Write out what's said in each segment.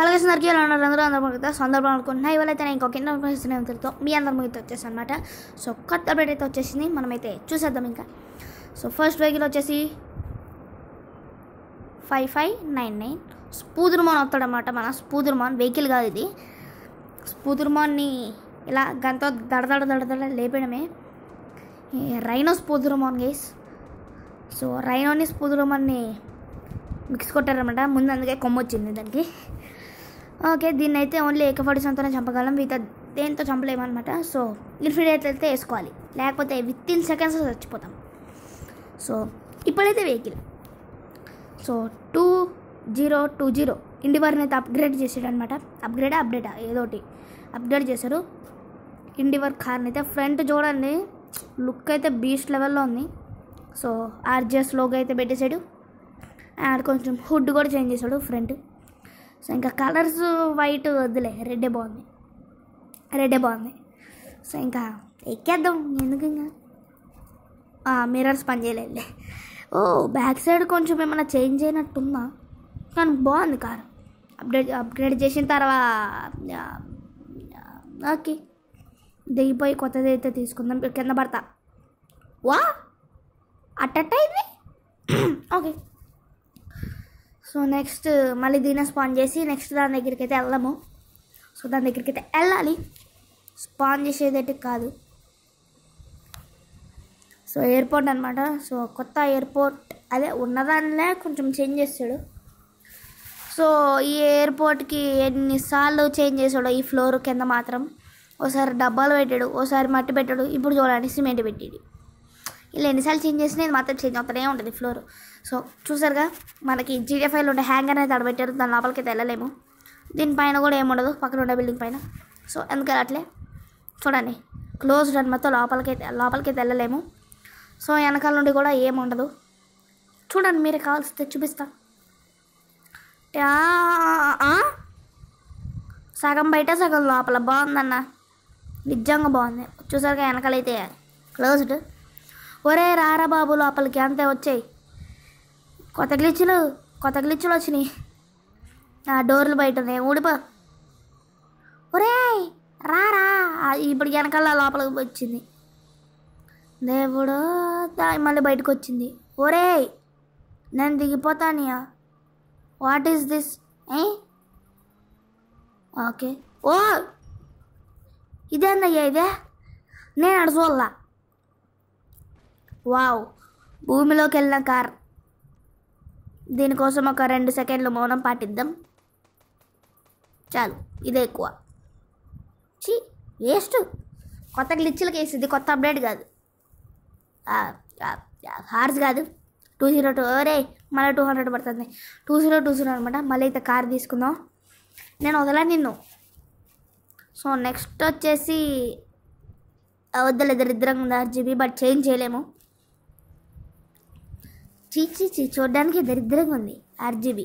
అలాగే అందరికీ అందరూ ముగితే సందర్భం అనుకుంటున్నా. ఇవాళైతే నేను ఇంకొక ఇన్ఫర్మేషన్తో మీ అందరి ముగితే వచ్చేసాను అనమాట. సో కొత్త అప్డేట్ అయితే వచ్చేసింది, మనమైతే చూసేద్దాం ఇంకా. సో ఫస్ట్ వెహికల్ వచ్చేసి 5599 స్పూదుర్మాన్ వస్తాడనమాట. మన స్పూదుర్మాన్ వెహికల్ కాదు ఇది. స్పూదుర్మాన్ని ఇలా గంతో దడదడ లేపడమే రైనో స్పూదుర్మాన్ గైస్. సో రైనోని స్పూదుర్మాన్ని మిక్స్ కొట్టారనమాట ముందు, అందుకే కొమ్మ వచ్చింది దానికి. ఓకే, దీన్ని అయితే ఓన్లీ AK-47తోనే చంపగలం, దేంతో చంపలేమన్నమాట. సో ఇన్ఫినిట్ అయితే వేసుకోవాలి, లేకపోతే విత్ ఇన్ సెకండ్స్ చచ్చిపోతాం. సో ఇప్పుడైతే వెహికల్ సో 2020 ఇండివర్ని అయితే అప్గ్రేడ్ చేసాడు అనమాట. అప్డేటా ఏదో ఒకటి అప్గ్రేడ్ చేశారు ఇండివర్ కార్ని అయితే. ఫ్రంట్ చూడండి, లుక్ అయితే బీస్ట్ లెవెల్లో ఉంది. సో RJS లోగో అయితే పెట్టేశాడు, అండ్ కొంచెం హుడ్ కూడా చేంజ్ చేశాడు ఫ్రంట్. సో ఇంకా కలర్స్ వైట్ వద్దులే, రెడ్డే బాగుంది. సో ఇంకా ఎక్కేద్దాం, ఎందుకు ఇంకా మిర్రర్స్ పని చేయలేదులే. బ్యాక్ సైడ్ కొంచెం ఏమైనా చేంజ్ అయినట్టుందా, కానీ బాగుంది కారు. అప్గ్రేడ్ చేసిన తర్వాత ఓకే దిగిపోయి కొత్తది అయితే తీసుకుందాం. కింద పడతా వా అట్ట ఇది. ఓకే, సో నెక్స్ట్ మళ్ళీ దీన్ని స్పాన్ చేసి నెక్స్ట్ దాని దగ్గరికి అయితే వెళ్దాము. సో దాని దగ్గరికి అయితే వెళ్ళాలి, స్పాన్ చేసేదైతే కాదు. సో ఎయిర్పోర్ట్ అనమాట. సో కొత్త ఎయిర్పోర్ట్, అదే ఉన్నదానిలే కొంచెం చేంజ్ చేస్తాడు. సో ఈ ఎయిర్పోర్ట్కి ఎన్నిసార్లు చేంజ్ చేసాడో ఈ ఫ్లోర్ కింద మాత్రం. ఓసారి డబ్బాలు పెట్టాడు, ఓసారి మట్టి పెట్టాడు, ఇప్పుడు చూడండి సిమెంట్ పెట్టాడు. ఇలా ఎన్నిసార్లు చేంజ్ చేసినా ఇది మాత్రం చేంజ్ అవుతూనే ఉంటుంది ఫ్లోర్. సో చూసారుగా, మనకి GTA5లో ఉండే హ్యాంగర్ అయితే ఆడబెట్టారు, దాని లోపలికి అయితే వెళ్ళలేము. దీనిపైన కూడా ఏముండదు, పక్కన ఉండే బిల్డింగ్ పైన. సో ఎందుకు అట్లే చూడండి, క్లోజ్డ్ అని మొత్తం లోపలికి వెళ్ళలేము. సో వెనకాల నుండి కూడా ఏముండదు, చూడండి, మీరే కావాల్సి చూపిస్తా. సగం బయట సగం లోపల బాగుందన్న, నిజంగా బాగుంది. చూసారుగా వెనకాలైతే క్లోజ్డ్. ఒరే రారా బాబు లోపలికి, అంతే వచ్చాయి. కొత్త గ్లిచ్లు వచ్చినాయి. డోర్లు బయట ఉన్నాయి, ఊడిపో. ఒరే రారా, ఇప్పుడు వెనకాల లోపలికి వచ్చింది. దేవుడు మళ్ళీ బయటకు వచ్చింది. ఒరే నేను దిగిపోతానియా, వాట్ ఈస్ దిస్? ఓకే, ఓ ఇదేందయ్యా, ఇదే నేను అడు చూడలా. వావ్, భూమిలోకి వెళ్ళిన కార్. దీనికోసం ఒక 2 సెకండ్లు మౌనం పాటిద్దాం చాలు, ఇదే ఎక్కువ. వేస్ట్, కొత్త గ్లిచ్లకి వేసింది, కొత్త అప్డేట్ కాదు, హార్స్ కాదు. 202 ఒరే మళ్ళీ 200 పడుతుంది. 2020 అనమాట. మళ్ళీ అయితే కార్ తీసుకుందాం, నేను వదలా నిన్ను. సో నెక్స్ట్ వచ్చేసి వద్దలే, దరిద్రంగా ఉంది RGB, బట్ చేంజ్ చేయలేము. చూడడానికి దరిద్రంగా ఉంది RGB.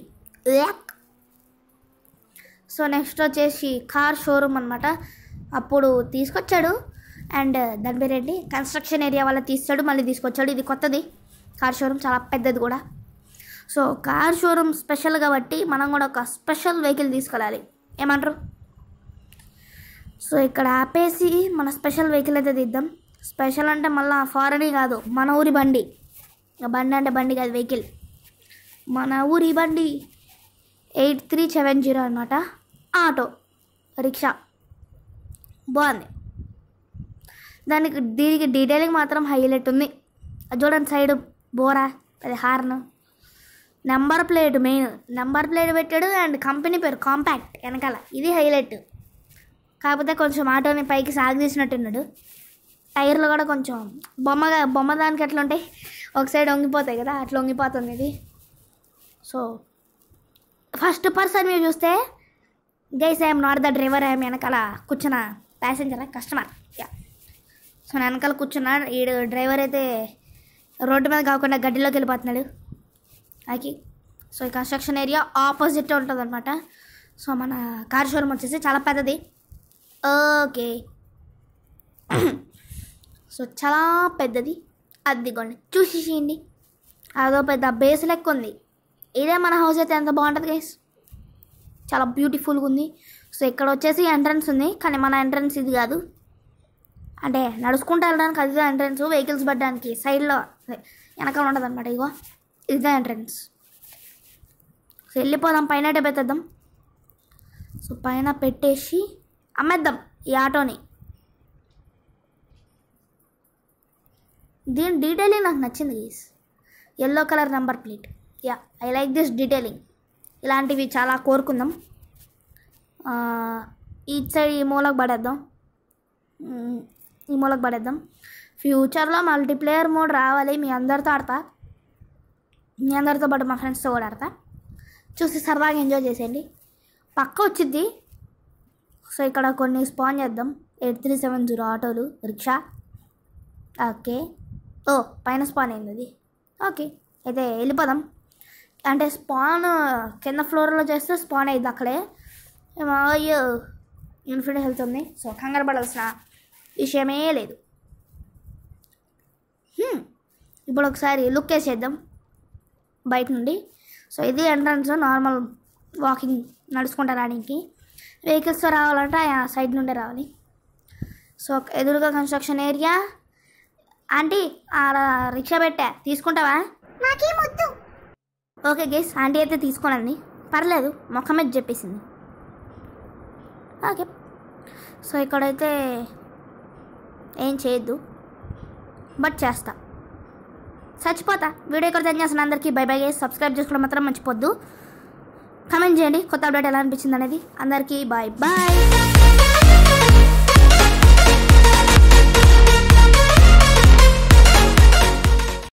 సో నెక్స్ట్ వచ్చేసి కార్ షోరూమ్ అనమాట. అప్పుడు తీసుకొచ్చాడు, అండ్ దాని పేరేంటి, కన్స్ట్రక్షన్ ఏరియా వల్ల తీస్తాడు, మళ్ళీ తీసుకొచ్చాడు. ఇది కొత్తది కార్ షోరూమ్, చాలా పెద్దది కూడా. సో కార్ షోరూమ్ స్పెషల్ కాబట్టి మనం కూడా ఒక స్పెషల్ వెహికల్ తీసుకెళ్ళాలి, ఏమంటారు? సో ఇక్కడ ఆపేసి మన స్పెషల్ వెహికల్ అయితే తీద్దాం. స్పెషల్ అంటే మళ్ళీ ఫారెన్ కాదు, మన ఊరి బండి. బండి అంటే బండి కాదు, వెహికల్, మన ఊరి బండి. 8370 అనమాట. ఆటో రిక్షా బాగుంది. దీనికి డీటెయిలింగ్ మాత్రం హైలైట్ ఉంది. అది చూడండి, సైడ్ బోరా, అది horn, number plate, main number plate పెట్టాడు, అండ్ కంపెనీ పేరు కాంపాక్ట్ వెనకాల. ఇది హైలైట్. కాకపోతే కొంచెం ఆటోని పైకి సాగదీసినట్టున్నాడు. టైర్లు కూడా కొంచెం బొమ్మ దానికి ఎట్లా ఉంటాయి, ఒక సైడ్ వంగిపోతాయి కదా, అట్లా వంగిపోతుంది ఇది. సో ఫస్ట్ పర్సన్ మీరు చూస్తే guys, I'm not the driver, I'm వెనకాల కూర్చున్న ప్యాసింజర్, కస్టమర్. సో నేను వెనకాల కూర్చున్నా, ఈ డ్రైవర్ అయితే రోడ్డు మీద కాకుండా గడ్డిలోకి వెళ్ళిపోతున్నాడు ఆకి. సో ఈ కన్స్ట్రక్షన్ ఏరియా ఆపోజిట్ ఉంటుంది అనమాట. సో మన కార్ షోరూమ్ వచ్చేసి చాలా పెద్దది. ఓకే, సో చాలా పెద్దది, అదిగోండి చూసేసేయండి. అదో పెద్ద బేస్ లెక్క ఉంది. ఇదే మన హౌస్ అయితే ఎంత బాగుంటుంది గైస్, చాలా బ్యూటిఫుల్గా ఉంది. సో ఇక్కడ వచ్చేసి ఎంట్రన్స్ ఉంది, కానీ మన ఎంట్రన్స్ ఇది కాదు. అంటే నడుచుకుంటూ వెళ్ళడానికి అది ఎంట్రన్స్, వెహికల్స్ పడడానికి సైడ్లో వెనకాల ఉండదు అనమాట. ఇగో ఇదే ఎంట్రన్స్. సో వెళ్ళిపోదాం, పైన పెట్టేద్దాం. సో పైన పెట్టేసి అమ్మేద్దాం ఈ ఆటోని. దీని డీటెయిలింగ్ నాకు నచ్చింది guys. Yellow colour number plate. Yeah, I like this detailing. ఇలాంటివి చాలా కోరుకుందాం. ఈ సైడ్ ఈ మూలకు పడేద్దాం, ఈ మూలకు పడేద్దాం. ఫ్యూచర్లో మల్టీప్లేయర్ మోడ్ రావాలి, మీ అందరితో ఆడతా, మీ అందరితో పాటు మా ఫ్రెండ్స్తో కూడా ఆడతా. చూసి సరదాగా ఎంజాయ్ చేసేయండి. పక్క వచ్చింది. సో ఇక్కడ కొన్ని స్పాన్ చేద్దాం. 8370 ఆటోలు, రిక్షా. ఓకే, ఓ పైన స్పాన్ అయింది అది. ఓకే, అయితే వెళ్ళిపోదాం. అంటే స్పాన్ కింద ఫ్లోర్లో చేస్తే స్పాన్ అయింది అక్కడే. అయ్యో ఇన్ఫినిటీ హెల్త్ ఉంది, సో కంగారు పడాల్సిన విషయమే లేదు. ఇప్పుడు ఒకసారి లుక్ వేసేద్దాం బయట నుండి. సో ఇది ఎంట్రన్స్, నార్మల్ వాకింగ్ నడుచుకుంటా రావడానికి. వెహికల్స్తో రావాలంటే ఆ సైడ్ నుండే రావాలి. సో ఎదురుగా కన్స్ట్రక్షన్ ఏరియా. ఆంటీ రిక్షా పెట్టా, తీసుకుంటావా? నాకేమొద్దు. ఓకే గైస్, ఆంటీ అయితే తీసుకోనండి, పర్లేదు, మొఖం మీద చెప్పేసింది. ఓకే, సో ఇక్కడైతే ఏం చేయొద్దు, బట్ చేస్తా, చచ్చిపోతా. వీడియో ఇక్కడ సెండ్ చేస్తాను. అందరికీ బై బై గైస్. సబ్స్క్రైబ్ చేసుకోవడం మాత్రం మర్చిపోద్దు. కమెంట్ చేయండి కొత్త అప్డేట్ ఎలా అనిపించింది అనేది. అందరికీ బాయ్ బాయ్.